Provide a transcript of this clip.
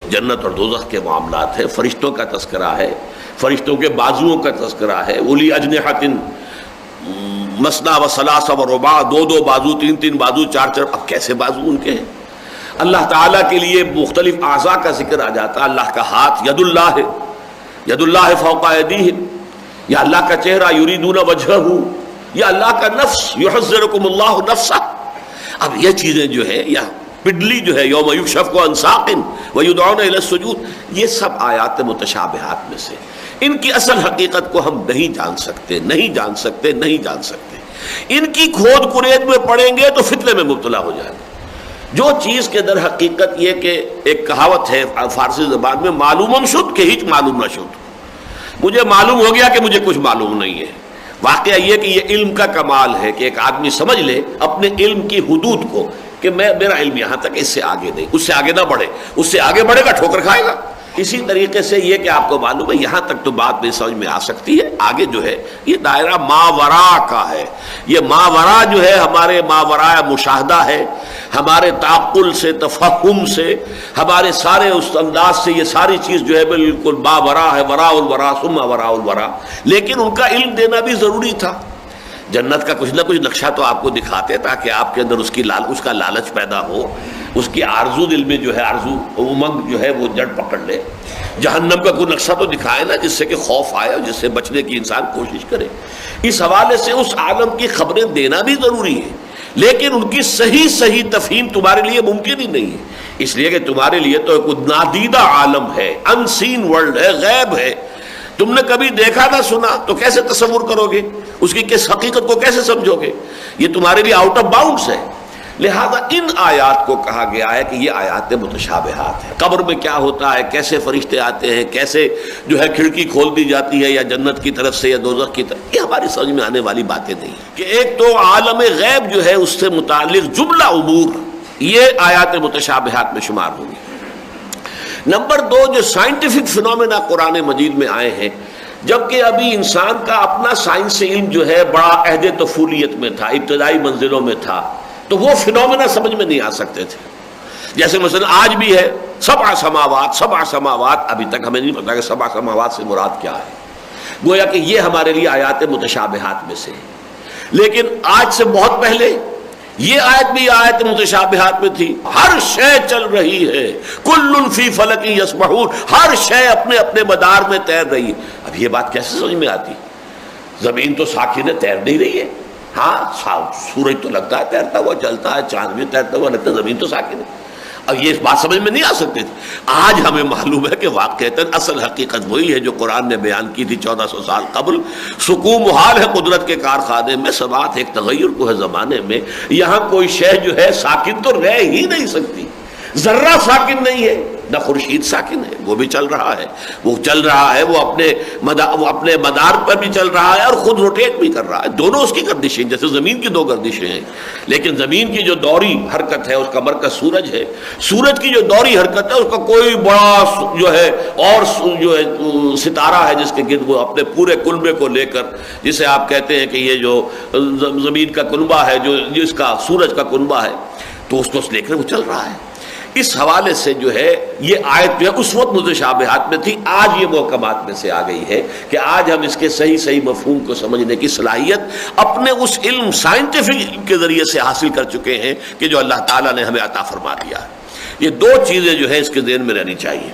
جنت اور دوزخ کے معاملات ہیں، فرشتوں کا تذکرہ ہے، فرشتوں کے بازوؤں کا تذکرہ ہے، اولی اجنحۃ مثنی و ثلاث و رباع، دو دو بازو، تین تین بازو، چار چار، اب کیسے بازو ان کے ہیں؟ اللہ تعالیٰ کے لیے مختلف اعضاء کا ذکر آ جاتا ہے، اللہ کا ہاتھ ید اللہ ہے، ید اللہ فوق ایدیہم، یا اللہ کا چہرہ یریدون وجہہ، یا اللہ کا نفس یحذرکم اللہ نفسہ۔ اب یہ چیزیں جو ہے، یا پڈلی جو ہے یوم یکشف عن ساق ویدعون الی السجود، یہ سب آیات متشابہات میں سے، ان کی اصل حقیقت کو ہم نہیں جان سکتے، نہیں جان سکتے، نہیں جان سکتے۔ ان کی کھود کرید میں پڑیں گے تو فتنے میں مبتلا ہو جائیں گے۔ جو چیز کے در حقیقت یہ کہ ایک کہاوت ہے فارسی زبان میں، معلوم شد کہ ہیچ معلوم نہ شد، مجھے معلوم ہو گیا کہ مجھے کچھ معلوم نہیں ہے۔ واقعہ یہ کہ یہ علم کا کمال ہے کہ ایک آدمی سمجھ لے اپنے علم کی حدود کو، کہ میرا علم یہاں تک، اس سے آگے نہیں، اس سے آگے نہ بڑھے، اس سے آگے بڑھے گا ٹھوکر کھائے گا۔ اسی طریقے سے یہ کہ آپ کو معلوم ہے یہاں تک تو بات بھی سمجھ میں آ سکتی ہے، آگے جو ہے یہ دائرہ ماوراء کا ہے۔ یہ ماوراء جو ہے ہمارے ماوراء مشاہدہ ہے، ہمارے تعقل سے، تفہم سے، ہمارے سارے اس انداز سے، یہ ساری چیز جو ہے بالکل ماوراء ہے، وراء الوراء ثم وراء الوراء۔ لیکن ان کا علم دینا بھی ضروری تھا۔ جنت کا کچھ نہ کچھ نقشہ تو آپ کو دکھاتے تاکہ آپ کے اندر اس کا لالچ پیدا ہو، اس کی آرزو دل میں جو ہے، آرزو امنگ جو ہے وہ جڑ پکڑ لے۔ جہنم کا کوئی نقشہ تو دکھائے نا جس سے کہ خوف آئے اور جس سے بچنے کی انسان کوشش کرے۔ اس حوالے سے اس عالم کی خبریں دینا بھی ضروری ہے، لیکن ان کی صحیح تفہیم تمہارے لیے ممکن ہی نہیں ہے، اس لیے کہ تمہارے لیے تو ایک نادیدہ عالم ہے، ان سین ورلڈ ہے، غیب ہے۔ تم نے کبھی دیکھا نہ سنا تو کیسے تصور کرو گے، اس کی کس حقیقت کو کیسے سمجھو گے؟ یہ تمہارے لیے آؤٹ آف باؤنڈس ہے۔ لہذا ان آیات کو کہا گیا ہے کہ یہ آیات متشابہات ہیں۔ قبر میں کیا ہوتا ہے، کیسے فرشتے آتے ہیں، کیسے جو ہے کھڑکی کھول دی جاتی ہے یا جنت کی طرف سے یا دوزخ کی طرف، یہ ہماری سمجھ میں آنے والی باتیں نہیں ہیں۔ کہ ایک تو عالم غیب جو ہے اس سے متعلق جملہ امور یہ آیات متشابہات میں شمار ہوں گی۔ نمبر دو، جو سائنٹیفک فنومینا قرآن مجید میں آئے ہیں، جبکہ ابھی انسان کا اپنا سائنس علم جو ہے بڑا عہد طفولیت میں تھا، ابتدائی منزلوں میں تھا، تو وہ فنومینا سمجھ میں نہیں آ سکتے تھے۔ جیسے مثلا آج بھی ہے سبع سماوات، ابھی تک ہمیں نہیں پتا کہ سبع سماوات سے مراد کیا ہے، گویا کہ یہ ہمارے لیے آیات متشابہات میں سے ہے۔ لیکن آج سے بہت پہلے یہ آیت بھی آیت متشابہات میں تھی، ہر شے چل رہی ہے، کل فی فلک یسبحون، ہر شے اپنے اپنے مدار میں تیر رہی ہے۔ اب یہ بات کیسے سمجھ میں آتی؟ زمین تو ساکن ہے، تیر نہیں رہی ہے، ہاں سورج تو لگتا ہے تیرتا ہوا چلتا ہے، چاند بھی تیرتا ہوا لگتا ہے، زمین تو ساکن ہے۔ اب یہ بات سمجھ میں نہیں آ سکتی تھی۔ آج ہمیں معلوم ہے کہ واقعتاً اصل حقیقت وہی ہے جو قرآن نے بیان کی تھی 1400 سال قبل۔ سکون محال ہے قدرت کے کارخانے میں، سبات ایک تغیر کو ہے زمانے میں، یہاں کوئی شے جو ہے ساکن تو رہ ہی نہیں سکتی۔ ذرہ ساکن نہیں ہے، نہ خورشید ساکن ہے، وہ بھی چل رہا ہے، وہ اپنے مدار پر بھی چل رہا ہے اور خود روٹیٹ بھی کر رہا ہے، دونوں اس کی گردشیں جیسے زمین کی دو گردشیں ہیں۔ لیکن زمین کی جو دوری حرکت ہے اس کا مرکز سورج ہے، سورج کی جو دوری حرکت ہے اس کا کوئی بڑا جو ہے اور جو ہے ستارہ ہے جس کے گرد وہ اپنے پورے کنبے کو لے کر، جسے آپ کہتے ہیں کہ یہ جو زمین کا کنبہ ہے، جو جس کا سورج کا کنبہ ہے، تو اس کو لے کر وہ چل رہا ہے۔ اس حوالے سے جو ہے یہ آیت جو ہے اس وقت متشابہات میں تھی، آج یہ محکمات میں سے آ گئی ہے کہ آج ہم اس کے صحیح مفہوم کو سمجھنے کی صلاحیت اپنے اس علم سائنٹیفک علم کے ذریعے سے حاصل کر چکے ہیں کہ جو اللہ تعالیٰ نے ہمیں عطا فرما دیا ہے۔ یہ دو چیزیں جو ہے اس کے ذہن میں رہنی چاہیے۔